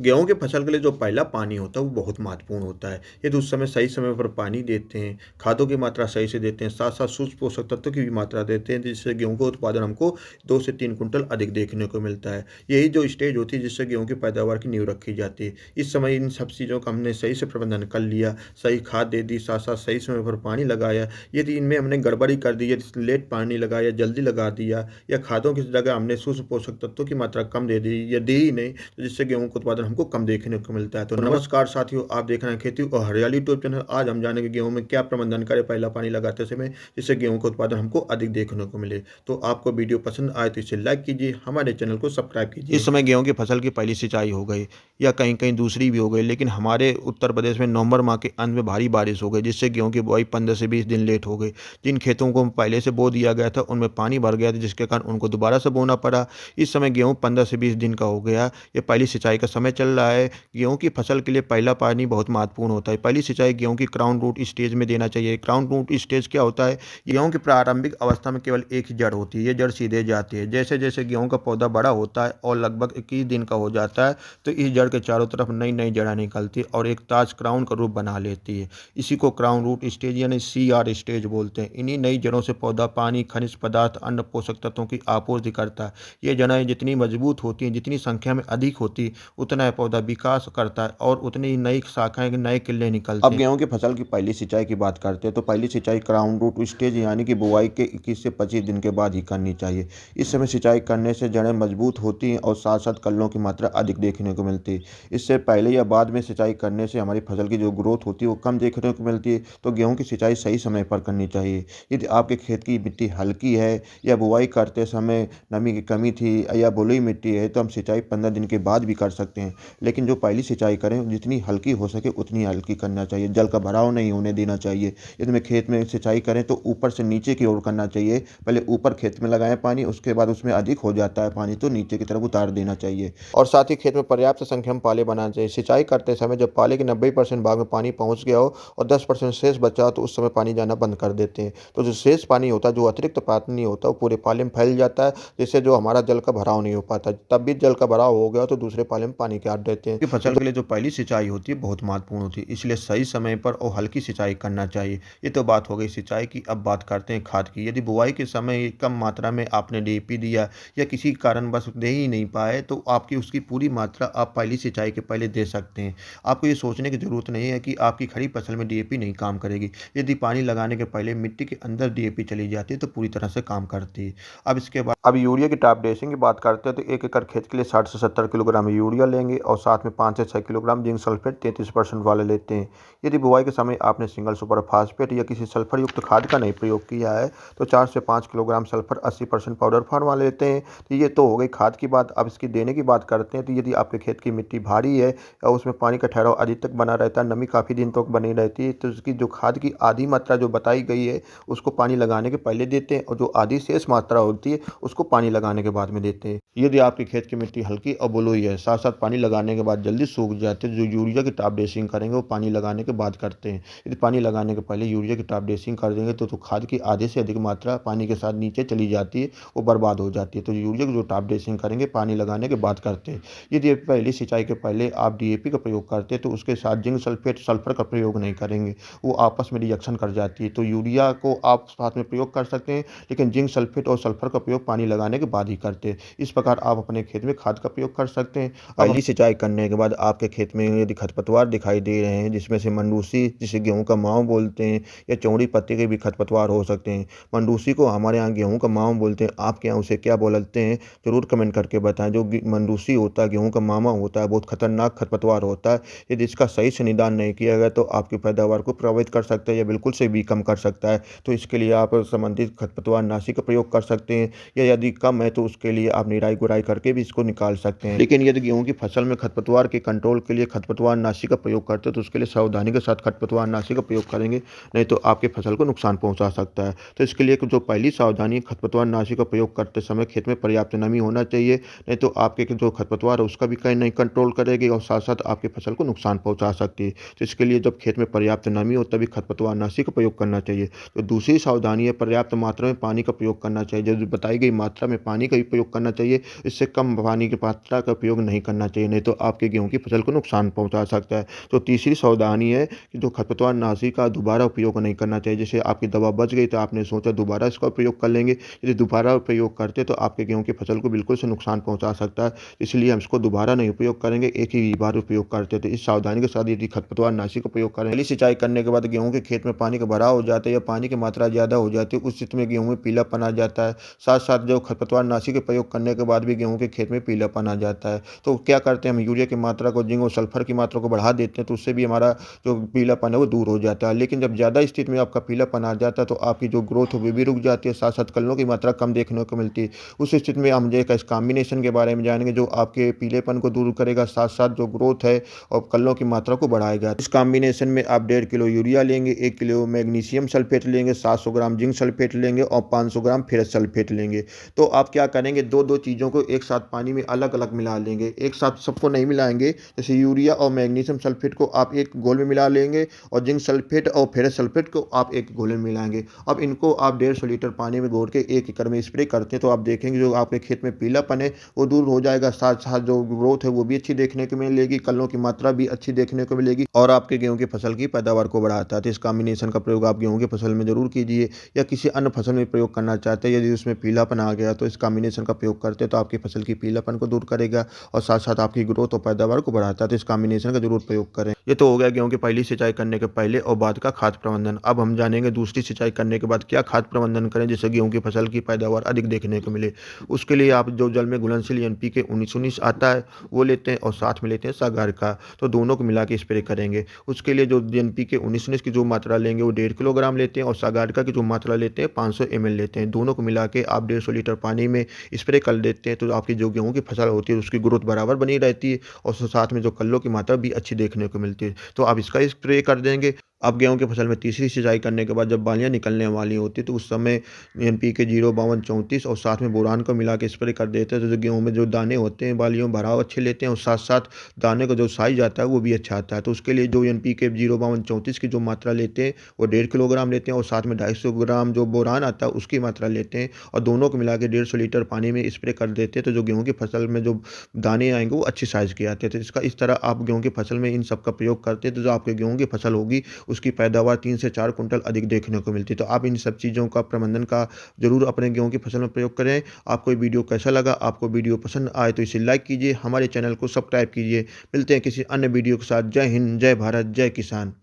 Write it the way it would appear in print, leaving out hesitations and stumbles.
गेहूँ की फसल के लिए जो पहला पानी होता है वो बहुत महत्वपूर्ण होता है। यदि उस समय सही समय पर पानी देते हैं, खादों की मात्रा सही से देते हैं, साथ-साथ सूक्ष्म पोषक तत्वों की भी मात्रा देते हैं, जिससे गेहूँ का उत्पादन हमको 2 से 3 कुंटल अधिक देखने को मिलता है। यही जो स्टेज होती है जिससे गेहूँ की पैदावार की नींव रखी जाती है। इस समय इन सब चीज़ों का हमने सही से प्रबंधन कर लिया, सही खाद दे दी, साथ-साथ सही समय पर पानी लगाया। यदि इनमें हमने गड़बड़ी कर दी, यदि लेट पानी लगाया, जल्दी लगा दिया या खादों की जगह हमने सूक्ष्म पोषक तत्वों की मात्रा कम दे दी या दी ही नहीं, तो जिससे गेहूँ का उत्पादन हमको कम देखने को मिलता है। तो नमस्कार साथियों, आप देख रहे हैं खेती और हरियाली यूट्यूब चैनल। आज हम जानेंगे गेहूँ में क्या प्रबंधन करें पहला पानी लगाते समय, जिससे गेहूँ का उत्पादन हमको अधिक देखने को मिले। तो आपको वीडियो पसंद आए तो इसे लाइक कीजिए, हमारे चैनल को सब्सक्राइब कीजिए। इस समय गेहूँ की फसल की पहली सिंचाई हो गई या कहीं-कहीं दूसरी भी हो गई, लेकिन हमारे उत्तर प्रदेश में नवंबर माह के अंत में भारी बारिश हो गई, जिससे गेहूँ की बुआई 15 से 20 दिन लेट हो गई। जिन खेतों को पहले से बो दिया गया था, उनमें पानी भर गया था, जिसके कारण उनको दोबारा से बोना पड़ा। इस समय गेहूँ 15 से 20 दिन का हो गया। ये पहली सिंचाई का समय चल रहा है। गेहूँ की फसल के लिए पहला पानी बहुत महत्वपूर्ण होता है। पहली सिंचाई गेहूँ की क्राउन रूट स्टेज में देना चाहिए। क्राउन रूट स्टेज क्या होता है? गेहूँ की प्रारंभिक अवस्था में केवल एक ही जड़ होती है। ये जड़ सीधे जाती है। जैसे-जैसे गेहूँ का पौधा बड़ा होता है और लगभग 21 दिन का हो जाता है, तो इस जड़ के चारों तरफ नई-नई जड़ें निकलती है और एक ताज क्राउन का रूप बना लेती है। इसी को क्राउन रूट स्टेज यानी CR स्टेज बोलते हैं। इन्हीं नई जड़ों से पौधा पानी, खनिज पदार्थ, अन्य पोषक तत्वों की आपूर्ति करता है। ये जड़ें जितनी मजबूत होती हैं, जितनी संख्या में अधिक होती, उतना यह पौधा विकास करता है और उतनी ही नई शाखाएं, नए किल्ले निकलते हैं। अब गेहूं की फसल की पहली सिंचाई की बात करते हैं तो पहली सिंचाई क्राउन रूट स्टेज यानी कि बुआई के 21 से 25 दिन के बाद ही करनी चाहिए। इस समय सिंचाई करने से जड़ें मजबूत होती हैं और साथ साथ कल्लों की मात्रा अधिक देखने को मिलती है। इससे पहले या बाद में सिंचाई करने से हमारी फसल की जो ग्रोथ होती है वो कम देखने को मिलती है। तो गेहूँ की सिंचाई सही समय पर करनी चाहिए। यदि आपके खेत की मिट्टी हल्की है या बुआई करते समय नमी की कमी थी या बलुई मिट्टी है, तो हम सिंचाई 15 दिन के बाद भी कर सकते हैं। लेकिन जो पहली सिंचाई करें जितनी हल्की हो सके उतनी हल्की करना चाहिए। जल का भराव नहीं होने देना चाहिए। यदि में खेत में सिंचाई करें तो ऊपर से नीचे की ओर करना चाहिए। पहले ऊपर खेत में लगाएं पानी, उसके बाद उसमें अधिक हो जाता है पानी तो नीचे की तरफ उतार देना चाहिए। और साथ ही खेत में पर्याप्त संख्या में पाले बनाना चाहिए। सिंचाई करते समय जब पाले के 90% भाग में पानी पहुंच गया हो और 10% शेष बचा हो, तो उस समय पानी जाना बंद कर देते हैं। तो जो शेष पानी होता है, जो अतिरिक्त पानी होता है, वो पूरे पाले में फैल जाता है, जिससे जो हमारा जल का भराव नहीं हो पाता। तब भी जल का भराव हो गया तो दूसरे पाले में पानी काट देते हैं। फसल के लिए जो पहली सिंचाई होती है बहुत महत्वपूर्ण होती है, इसलिए सही समय पर और हल्की सिंचाई करना चाहिए। ये तो बात हो गई सिंचाई की। अब बात करते हैं खाद की। यदि बुआई के समय कम मात्रा में आपने DAP दिया या किसी कारणवश दे ही नहीं पाए, तो आपकी उसकी पूरी मात्रा आप पहली सिंचाई के पहले दे सकते हैं। आपको ये सोचने की जरूरत नहीं है कि आपकी खड़ी फसल में DAP नहीं काम करेगी। यदि पानी लगाने के पहले मिट्टी के अंदर DAP चली जाती है तो पूरी तरह से काम करती है। अब इसके बाद अब यूरिया की टॉप ड्रेसिंग की बात करते हैं तो 1 एकड़ खेत के लिए 60 से 70 किलोग्राम यूरिया लेंगे और साथ में 5 से 6 किलोग्राम जिंक सल्फेट 33% वाले लेते हैं। यदि बुआई के समय आपने सिंगल सुपर फास्फेट या किसी सल्फर युक्त खाद का नहीं प्रयोग किया है, तो 4 से 5 किलोग्राम सल्फर 80% पाउडर फॉर्म वाले लेते हैं। तो ये तो हो गई खाद की बात। अब इसकी देने की बात करते हैं तो यदि आपके खेत की मिट्टी भारी है और उसमें पानी का ठहराव अधिक तक बना रहता है, नमी काफ़ी दिन तक बनी रहती है, तो उसकी जो खाद की आधी मात्रा जो बताई गई है उसको पानी लगाने के पहले देते हैं और जो आधी शेष मात्रा होती है उसको पानी लगाने के बाद में देते हैं। यदि आपके खेत की मिट्टी हल्की और बलुई है, साथ साथ पानी लगाने के बाद जल्दी सूख जाते हैं, जो यूरिया की टॉप ड्रेसिंग करेंगे वो पानी लगाने के बाद करते हैं। यदि पानी लगाने के पहले यूरिया की टॉप ड्रेसिंग कर देंगे तो खाद की आधे से अधिक मात्रा पानी के साथ नीचे चली जाती है, वो बर्बाद हो जाती है। तो यूरिया की जो टॉप ड्रेसिंग करेंगे पानी लगाने के बाद करते हैं। यदि पहली सिंचाई के पहले आप DAP का प्रयोग करते हैं तो उसके साथ जिंक सल्फेट सल्फर का प्रयोग नहीं करेंगे, वो आपस में रिएक्शन कर जाती है। तो यूरिया को आप साथ में प्रयोग कर सकते हैं, लेकिन जिंक सल्फेट और सल्फर का प्रयोग पानी लगाने के बाद ही करते हैं। इस प्रकार आप अपने खेत में खाद का प्रयोग कर सकते हैं। पहली सिंचाई करने के बाद आपके खेत में यदि खरपतवार दिखाई दे रहे हैं, जिसमें से मंडूसी जिसे गेहूं का माव बोलते हैं या चौड़ी पत्ते के भी खरपतवार हो सकते हैं। मंडूसी को हमारे यहाँ गेहूं का माव बोलते हैं, आपके यहाँ उसे क्या बोलते हैं जरूर कमेंट करके बताएं। जो मंडूसी होता है, गेहूं का मावा होता है, बहुत खतरनाक खरपतवार होता है। यदि इसका सही से निदान नहीं किया गया तो आपकी पैदावार को प्रभावित कर सकता है या बिल्कुल से भी कम कर सकता है। तो इसके लिए आप संबंधित खरपतवार नाशी का प्रयोग कर सकते हैं, या यदि कम है तो उसके लिए आप निराई गुड़ाई करके भी इसको निकाल सकते हैं। लेकिन यदि गेहूं की फसल में खरपतवार के कंट्रोल के लिए खरपतवार नाशी का प्रयोग करते हैं तो उसके लिए सावधानी के साथ खरपतवार नाशी का प्रयोग करेंगे, नहीं तो आपके फसल को नुकसान पहुंचा सकता है। तो इसके लिए जो पहली सावधानी, खरपतवार नाशी का प्रयोग करते समय खेत में पर्याप्त नमी होना चाहिए, नहीं तो आपके जो खरपतवार है उसका भी कहीं नहीं कंट्रोल करेगी और साथ साथ आपकी फसल को नुकसान पहुंचा सकती है। तो इसके लिए जब खेत में पर्याप्त नमी हो तभी खरपतवार नाशी का प्रयोग करना चाहिए। तो दूसरी सावधानी है पर्याप्त मात्रा में पानी का प्रयोग करना चाहिए। जो बताई गई मात्रा में पानी का भी प्रयोग करना चाहिए, इससे कम पानी की मात्रा का प्रयोग नहीं करना चाहिए। चाहिए, नहीं तो आपके गेहूँ की फसल को नुकसान पहुँचा सकता है। तो तीसरी सावधानी है कि जो खरपतवार नाशी का दोबारा उपयोग नहीं करना चाहिए। जैसे आपकी दवा बच गई तो आपने सोचा दोबारा इसका प्रयोग कर लेंगे, यदि दोबारा प्रयोग करते तो आपके गेहूँ की फसल को बिल्कुल से नुकसान पहुँचा सकता है। इसलिए हम इसको दोबारा नहीं उपयोग करेंगे, एक ही बार उपयोग करते थे। इस सावधानी के साथ यदि खरपतवार नाशी का प्रयोग करें, पहली सिंचाई करने के बाद गेहूँ के खेत में पानी का भराव हो जाता है या पानी की मात्रा ज़्यादा हो जाती है, उस स्थिति में गेहूँ में पीलापन आ जाता है। साथ-साथ जो खरपतवार नाशी के प्रयोग करने के बाद भी गेहूँ के खेत में पीलापन आ जाता है। तो क्या करते हैं हम यूरिया की मात्रा को, जिंक और सल्फर की मात्रा को बढ़ा देते हैं, तो उससे भी हमारा जो पीलापन है वो दूर हो जाता है। लेकिन जब ज़्यादा स्थिति में आपका पीलापन आ जाता है तो आपकी जो ग्रोथ है वो भी रुक जाती है, साथ-साथ कल्लों की मात्रा कम देखने को मिलती है। उस स्थिति में हम जो एक इस कॉम्बिनेशन के बारे में जानेंगे जो आपके पीलेपन को दूर करेगा, साथ-साथ जो ग्रोथ है और कल्लों की मात्रा को बढ़ाएगा। इस कॉम्बिनेशन में आप 1.5 किलो यूरिया लेंगे, 1 किलो मैग्नीशियम सल्फेट लेंगे, 700 ग्राम जिंक सल्फेट लेंगे और 500 ग्राम फेरस सल्फेट लेंगे। तो आप क्या करेंगे, 2-2 चीज़ों को एक साथ पानी में अलग-अलग मिला लेंगे। एक साथ सबको नहीं मिलाएँगे, जैसे यूरिया और मैग्नीशियम सल्फेट को आप एक घोल में मिला लेंगे और जिंक सल्फेट और फेरस सल्फेट को आप एक घोल में मिलाएँगे। अब इनको आप 150 लीटर पानी में घोल के 1 एकड़ में स्प्रे करते हैं तो आप देखेंगे जो आपके खेत में पीलापन है वो दूर हो जाएगा, साथ-साथ जो ग्रोथ है वो भी अच्छी देखने को मिलेगी, कल्लों की मात्रा भी अच्छी देखने को मिलेगी और आपके गेहूँ की फसल की पैदावार को बढ़ाता है। तो इस कॉम्बिनेशन का प्रयोग आप गेहूँ की फसल में ज़रूर कीजिए या किसी अन्य फसल में प्रयोग करना चाहते हैं, यदि उसमें पीलापन आ गया तो इस कॉम्बिनेशन का प्रयोग करते हैं तो आपकी फसल की पीलापन को दूर करेगा और साथ-साथ आपकी ग्रोथ और पैदावार को बढ़ाता है। तो इस कॉम्बिनेशन का ज़रूर प्रयोग करें। ये तो हो गया गेहूँ की पहली सिंचाई करने के पहले और बाद का खाद प्रबंधन। अब हम जानेंगे दूसरी सिंचाई करने के बाद क्या खाद प्रबंधन करें जिससे गेहूँ की फसल की पैदावार अधिक देखने को मिले। उसके लिए आप जो जल में घुलनशील एनपीके 19-19 आता है वो लेते हैं और साथ में लेते हैं सागार का, तो दोनों को मिला के स्प्रे करेंगे। उसके लिए जो एनपीके 19-19 की जो मात्रा लेंगे वो 1.5 किलोग्राम लेते हैं और सागार का की जो मात्रा लेते हैं 500 ml लेते हैं। दोनों को मिला के आप 150 लीटर पानी में स्प्रे कर देते हैं तो आपकी जो गेहूँ की फसल होती है उसकी ग्रोथ बराबर बनी रहती है और साथ में जो कल्लों की मात्रा भी अच्छी देखने को मिलती है। तो आप इसका स्प्रे कर देंगे। अब गेहूँ की फसल में तीसरी सिंचाई करने के बाद जब बालियाँ निकलने वाली होती है तो उस समय एनपीके 052-34 और साथ में बोरान को मिला के स्प्रे कर देते हैं तो जो गेहूँ में जो दाने होते हैं बालियों में भराव अच्छे लेते हैं और साथ-साथ दाने का जो साइज़ आता है वो भी अच्छा आता है। तो उसके लिए जो एनपीके 052-34 की जो मात्रा लेते हैं वो 1.5 किलोग्राम लेते हैं और साथ में 250 ग्राम जो बोरान आता है उसकी मात्रा लेते हैं और दोनों को मिला के 150 लीटर पानी में स्प्रे कर देते हैं तो जो गेहूँ की फसल में जो दाने आएँगे वो अच्छी साइज़ के आते हैं। तो इसका इस तरह आप गेहूँ की फसल में इन सब का प्रयोग करते हैं तो जो आपके गेहूँ की फसल होगी उसकी पैदावार 3 से 4 कुंटल अधिक देखने को मिलती है। तो आप इन सब चीज़ों का प्रबंधन का ज़रूर अपने गेहूँ की फसल में प्रयोग करें। आपको ये वीडियो कैसा लगा? आपको वीडियो पसंद आए तो इसे लाइक कीजिए, हमारे चैनल को सब्सक्राइब कीजिए। मिलते हैं किसी अन्य वीडियो के साथ। जय हिंद, जय भारत, जय किसान।